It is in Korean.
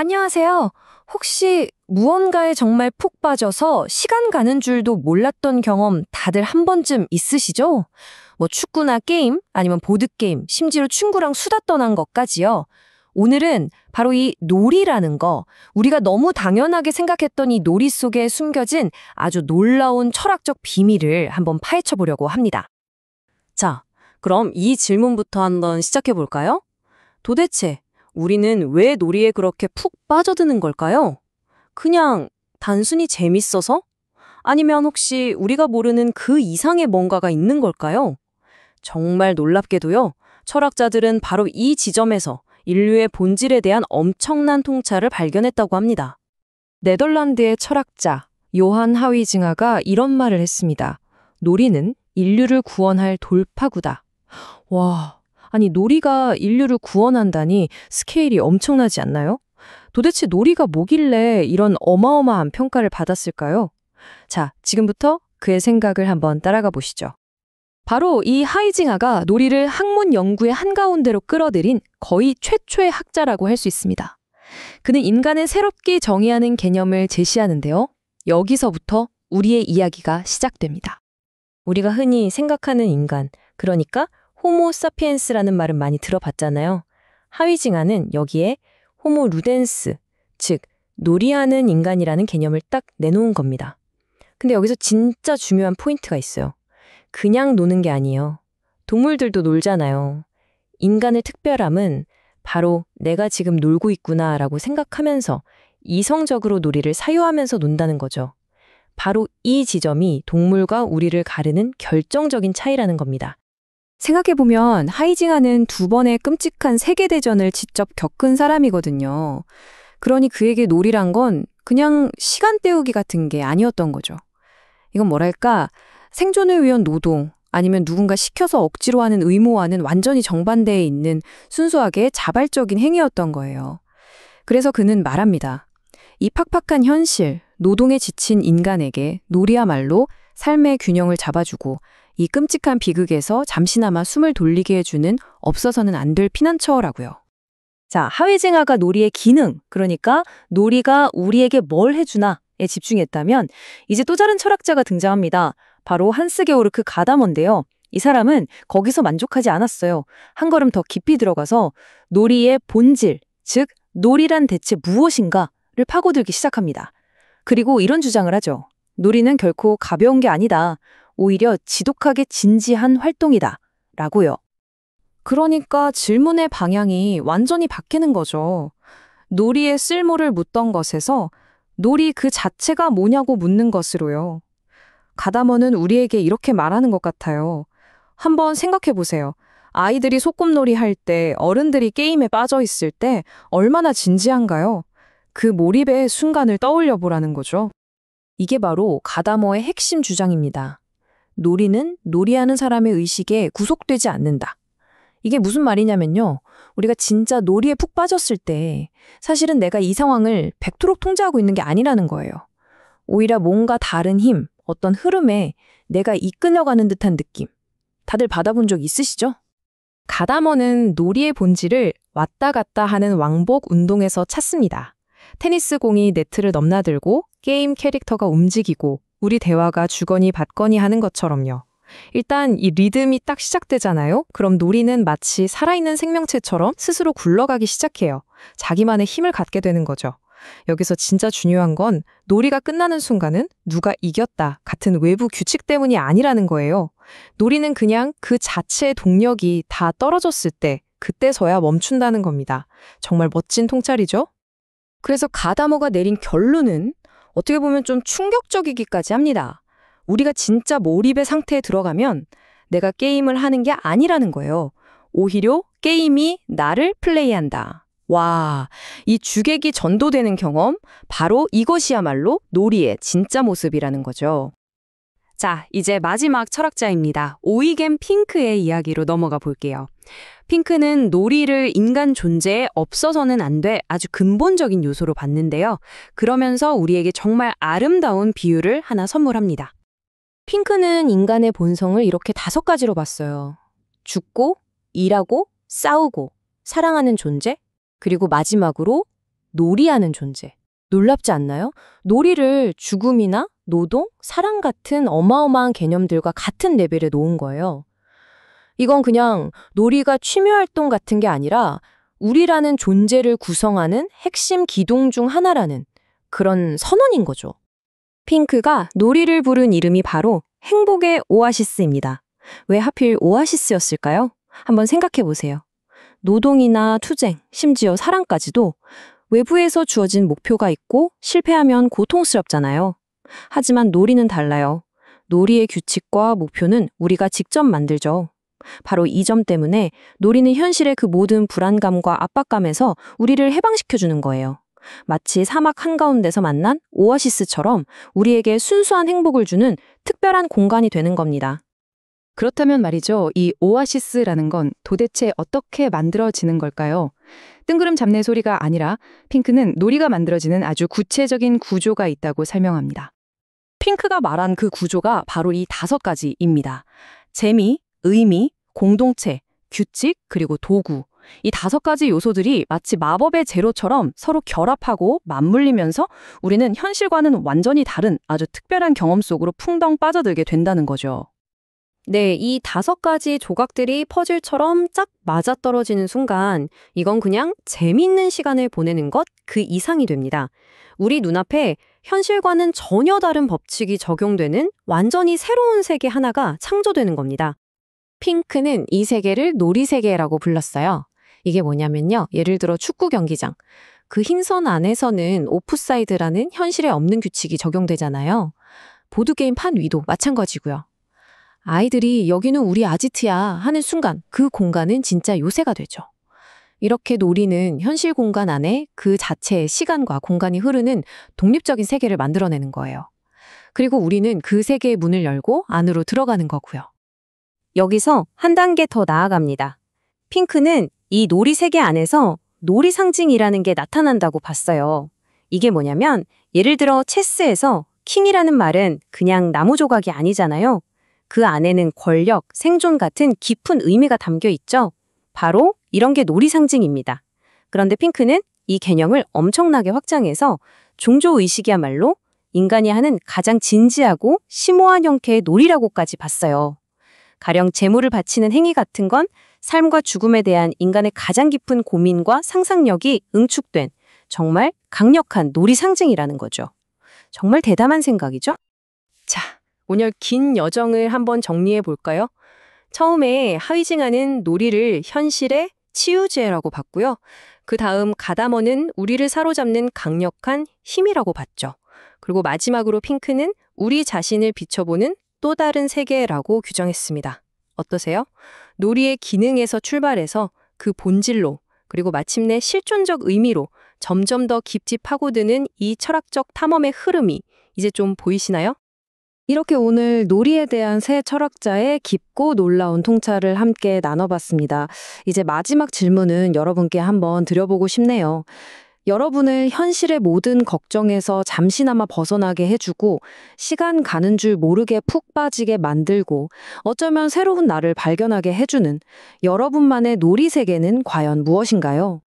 안녕하세요. 혹시 무언가에 정말 푹 빠져서 시간 가는 줄도 몰랐던 경험 다들 한 번쯤 있으시죠? 뭐 축구나 게임, 아니면 보드게임, 심지어 친구랑 수다 떠난 것까지요. 오늘은 바로 이 놀이라는 거, 우리가 너무 당연하게 생각했던 이 놀이 속에 숨겨진 아주 놀라운 철학적 비밀을 한번 파헤쳐 보려고 합니다. 자, 그럼 이 질문부터 한번 시작해 볼까요? 도대체 우리는 왜 놀이에 그렇게 푹 빠져드는 걸까요? 그냥 단순히 재밌어서? 아니면 혹시 우리가 모르는 그 이상의 뭔가가 있는 걸까요? 정말 놀랍게도요, 철학자들은 바로 이 지점에서 인류의 본질에 대한 엄청난 통찰을 발견했다고 합니다. 네덜란드의 철학자 요한 하위징하가 이런 말을 했습니다. 놀이는 인류를 구원할 돌파구다. 와, 아니 놀이가 인류를 구원한다니 스케일이 엄청나지 않나요? 도대체 놀이가 뭐길래 이런 어마어마한 평가를 받았을까요? 자, 지금부터 그의 생각을 한번 따라가 보시죠. 바로 이 하이징하가 놀이를 학문 연구의 한가운데로 끌어들인 거의 최초의 학자라고 할 수 있습니다. 그는 인간을 새롭게 정의하는 개념을 제시하는데요. 여기서부터 우리의 이야기가 시작됩니다. 우리가 흔히 생각하는 인간, 그러니까 호모 사피엔스라는 말은 많이 들어봤잖아요. 하위징하는 여기에 호모 루덴스, 즉 놀이하는 인간이라는 개념을 딱 내놓은 겁니다. 근데 여기서 진짜 중요한 포인트가 있어요. 그냥 노는 게 아니에요. 동물들도 놀잖아요. 인간의 특별함은 바로 내가 지금 놀고 있구나라고 생각하면서 이성적으로 놀이를 사유하면서 논다는 거죠. 바로 이 지점이 동물과 우리를 가르는 결정적인 차이라는 겁니다. 생각해보면 하이징하는 두 번의 끔찍한 세계대전을 직접 겪은 사람이거든요. 그러니 그에게 놀이란 건 그냥 시간 때우기 같은 게 아니었던 거죠. 이건 뭐랄까, 생존을 위한 노동, 아니면 누군가 시켜서 억지로 하는 의무와는 완전히 정반대에 있는 순수하게 자발적인 행위였던 거예요. 그래서 그는 말합니다. 이 팍팍한 현실, 노동에 지친 인간에게 놀이야말로 삶의 균형을 잡아주고 이 끔찍한 비극에서 잠시나마 숨을 돌리게 해주는 없어서는 안 될 피난처라고요. 자, 하위징하가 놀이의 기능, 그러니까 놀이가 우리에게 뭘 해주나에 집중했다면 이제 또 다른 철학자가 등장합니다. 바로 한스게오르크 가다머인데요. 이 사람은 거기서 만족하지 않았어요. 한 걸음 더 깊이 들어가서 놀이의 본질, 즉 놀이란 대체 무엇인가를 파고들기 시작합니다. 그리고 이런 주장을 하죠. 놀이는 결코 가벼운 게 아니다. 오히려 지독하게 진지한 활동이다. 라고요. 그러니까 질문의 방향이 완전히 바뀌는 거죠. 놀이의 쓸모를 묻던 것에서 놀이 그 자체가 뭐냐고 묻는 것으로요. 가다머는 우리에게 이렇게 말하는 것 같아요. 한번 생각해 보세요. 아이들이 소꿉놀이 할 때, 어른들이 게임에 빠져 있을 때 얼마나 진지한가요? 그 몰입의 순간을 떠올려 보라는 거죠. 이게 바로 가다머의 핵심 주장입니다. 놀이는 놀이하는 사람의 의식에 구속되지 않는다. 이게 무슨 말이냐면요. 우리가 진짜 놀이에 푹 빠졌을 때 사실은 내가 이 상황을 100% 통제하고 있는 게 아니라는 거예요. 오히려 뭔가 다른 힘, 어떤 흐름에 내가 이끌려가는 듯한 느낌. 다들 받아본 적 있으시죠? 가다머는 놀이의 본질을 왔다 갔다 하는 왕복 운동에서 찾습니다. 테니스 공이 네트를 넘나들고 게임 캐릭터가 움직이고 우리 대화가 주거니 받거니 하는 것처럼요. 일단 이 리듬이 딱 시작되잖아요. 그럼 놀이는 마치 살아있는 생명체처럼 스스로 굴러가기 시작해요. 자기만의 힘을 갖게 되는 거죠. 여기서 진짜 중요한 건 놀이가 끝나는 순간은 누가 이겼다 같은 외부 규칙 때문이 아니라는 거예요. 놀이는 그냥 그 자체의 동력이 다 떨어졌을 때 그때서야 멈춘다는 겁니다. 정말 멋진 통찰이죠? 그래서 가다머가 내린 결론은 어떻게 보면 좀 충격적이기까지 합니다. 우리가 진짜 몰입의 상태에 들어가면 내가 게임을 하는 게 아니라는 거예요. 오히려 게임이 나를 플레이한다. 와, 이 주객이 전도되는 경험, 바로 이것이야말로 놀이의 진짜 모습이라는 거죠. 자, 이제 마지막 철학자입니다. 오이겐 핑크의 이야기로 넘어가 볼게요. 핑크는 놀이를 인간 존재에 없어서는 안 돼 아주 근본적인 요소로 봤는데요. 그러면서 우리에게 정말 아름다운 비유를 하나 선물합니다. 핑크는 인간의 본성을 이렇게 5가지로 봤어요. 죽고, 일하고, 싸우고, 사랑하는 존재, 그리고 마지막으로 놀이하는 존재. 놀랍지 않나요? 놀이를 죽음이나 노동, 사랑 같은 어마어마한 개념들과 같은 레벨에 놓은 거예요. 이건 그냥 놀이가 취미 활동 같은 게 아니라 우리라는 존재를 구성하는 핵심 기동 중 하나라는 그런 선언인 거죠. 핑크가 놀이를 부른 이름이 바로 행복의 오아시스입니다. 왜 하필 오아시스였을까요? 한번 생각해 보세요. 노동이나 투쟁, 심지어 사랑까지도 외부에서 주어진 목표가 있고 실패하면 고통스럽잖아요. 하지만 놀이는 달라요. 놀이의 규칙과 목표는 우리가 직접 만들죠. 바로 이 점 때문에 놀이는 현실의 그 모든 불안감과 압박감에서 우리를 해방시켜주는 거예요. 마치 사막 한가운데서 만난 오아시스처럼 우리에게 순수한 행복을 주는 특별한 공간이 되는 겁니다. 그렇다면 말이죠. 이 오아시스라는 건 도대체 어떻게 만들어지는 걸까요? 뜬구름 잡내 소리가 아니라 핑크는 놀이가 만들어지는 아주 구체적인 구조가 있다고 설명합니다. 핑크가 말한 그 구조가 바로 이 5가지입니다. 재미, 의미, 공동체, 규칙, 그리고 도구. 이 5가지 요소들이 마치 마법의 제로처럼 서로 결합하고 맞물리면서 우리는 현실과는 완전히 다른 아주 특별한 경험 속으로 풍덩 빠져들게 된다는 거죠. 네, 이 5가지 조각들이 퍼즐처럼 짝 맞아떨어지는 순간 이건 그냥 재미있는 시간을 보내는 것 그 이상이 됩니다. 우리 눈앞에 현실과는 전혀 다른 법칙이 적용되는 완전히 새로운 세계 하나가 창조되는 겁니다. 핑크는 이 세계를 놀이세계라고 불렀어요. 이게 뭐냐면요. 예를 들어 축구 경기장. 그 흰선 안에서는 오프사이드라는 현실에 없는 규칙이 적용되잖아요. 보드게임 판 위도 마찬가지고요. 아이들이 여기는 우리 아지트야 하는 순간 그 공간은 진짜 요새가 되죠. 이렇게 놀이는 현실 공간 안에 그 자체의 시간과 공간이 흐르는 독립적인 세계를 만들어내는 거예요. 그리고 우리는 그 세계의 문을 열고 안으로 들어가는 거고요. 여기서 한 단계 더 나아갑니다. 핑크는 이 놀이 세계 안에서 놀이 상징이라는 게 나타난다고 봤어요. 이게 뭐냐면 예를 들어 체스에서 킹이라는 말은 그냥 나무 조각이 아니잖아요. 그 안에는 권력, 생존 같은 깊은 의미가 담겨 있죠. 바로 이런 게 놀이 상징입니다. 그런데 핑크는 이 개념을 엄청나게 확장해서 종조의식이야말로 인간이 하는 가장 진지하고 심오한 형태의 놀이라고까지 봤어요. 가령 재물을 바치는 행위 같은 건 삶과 죽음에 대한 인간의 가장 깊은 고민과 상상력이 응축된 정말 강력한 놀이 상징이라는 거죠. 정말 대담한 생각이죠? 자, 오늘 긴 여정을 한번 정리해 볼까요? 처음에 하이징하는 놀이를 현실의 치유제라고 봤고요. 그 다음 가다머는 우리를 사로잡는 강력한 힘이라고 봤죠. 그리고 마지막으로 핑크는 우리 자신을 비춰보는 또 다른 세계라고 규정했습니다. 어떠세요? 놀이의 기능에서 출발해서 그 본질로 그리고 마침내 실존적 의미로 점점 더 깊이 파고드는 이 철학적 탐험의 흐름이 이제 좀 보이시나요? 이렇게 오늘 놀이에 대한 새 철학자의 깊고 놀라운 통찰을 함께 나눠봤습니다. 이제 마지막 질문은 여러분께 한번 드려보고 싶네요. 여러분을 현실의 모든 걱정에서 잠시나마 벗어나게 해주고 시간 가는 줄 모르게 푹 빠지게 만들고 어쩌면 새로운 나를 발견하게 해주는 여러분만의 놀이 세계는 과연 무엇인가요?